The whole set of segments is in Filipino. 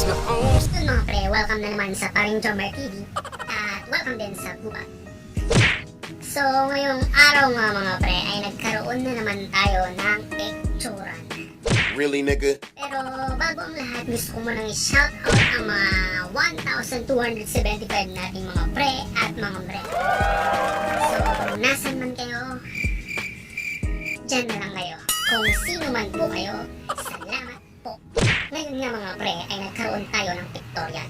Yun mga pre, welcome na naman sa Paring Drummer TV at welcome din sa Gubat. So ngayong araw nga mga pre ay nagkaroon na naman tayo ng picturean. Really, nigga? Pero bago ang lahat, gusto ko munang i-shoutout ang mga 1,275 nating mga pre at mga bre. So kung nasan man kayo, dyan na lang kayo. Kung sino man po kayo, salamat po. Ngayon nga mga pre ay nagkaroon tayo ng pictorial.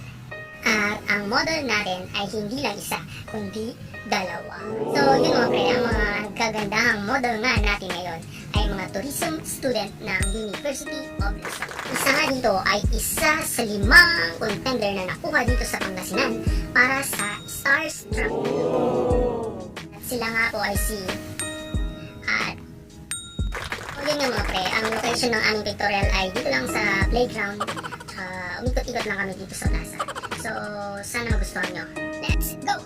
At ang model natin ay hindi lang isa, kundi dalawa. So yun mga pre, ang mga kagandahang model nga natin ngayon ay mga tourism student ng University of Luzon. Isa nga dito ay isa sa 5 contender na nakuha dito sa Pangasinan para sa Starstruck. At sila nga po ay si yun nga mga pre, ang location ng aming pictorial ay dito lang sa playground. Umikot-ikot lang kami dito sa plaza. So, sana magustuhan nyo. Let's go!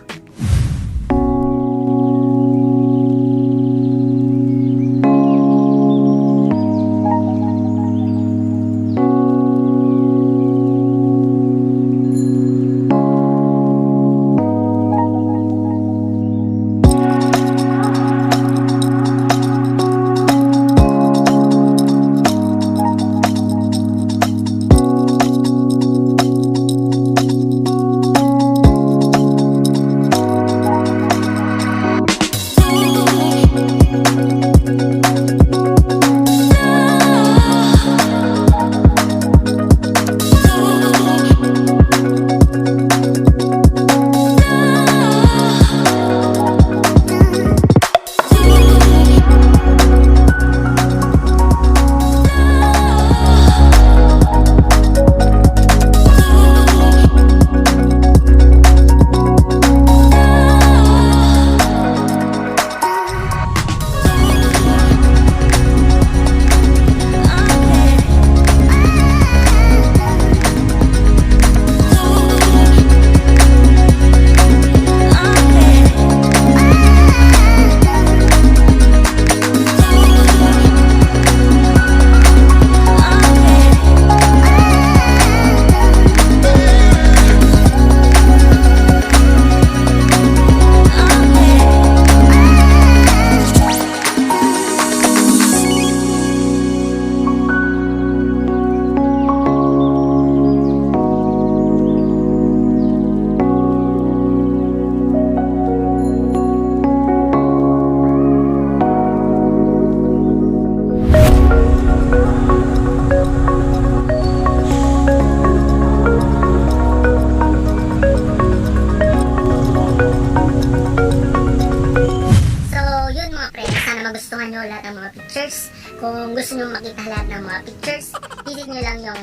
Magustuhan nyo lahat ng mga pictures. Kung gusto nyo makita lahat ng mga pictures, visit nyo lang yung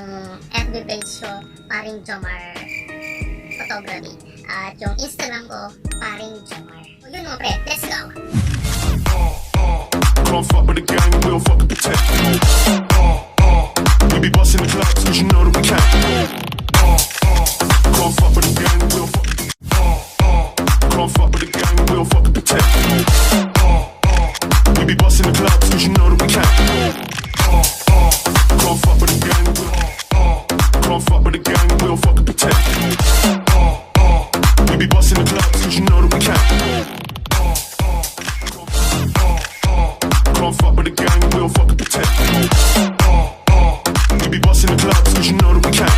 FB page ko, Paring Jomar Photography. At yung Instagram ko, Paring Jomar. So yun mga pre, let's go! Don't fuck with the gang, we'll fuck with the tech. We be busting the clubs, cause you know that we can. Don't fuck with the gang, we'll fuck with the Don't fuck with the gang, we'll fuck with the tech. We be busting the clubs, cause you know that we can. Don't fuck with the gang, don't fuck with the gang, we'll fuck with the tech. We be busting the clubs, cause you know that we can. Don't fuck with the gang, we'll fuck with the tech. We be busting the clubs, cause you know that we can.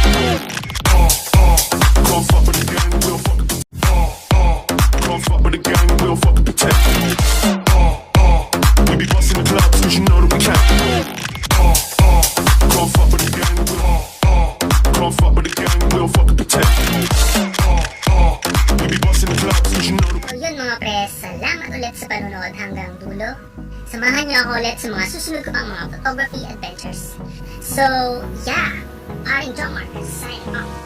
Don't fuck with the gang, we'll fuck with the Don't fuck with the gang, we'll fuck with the tech. We be busting the clubs, cause you know that we can. Don't fuck with the gang, don't fuck with the gang, we'll fuck with the tech. We be busting the clubs, cause you know that we can. So yun mga pre, salamat ulit sa panonood hanggang dulo. Samahan niyo ako ulit sa mga susunod ko pang mga photography adventures. So yeah, Paring Jomar, sign off.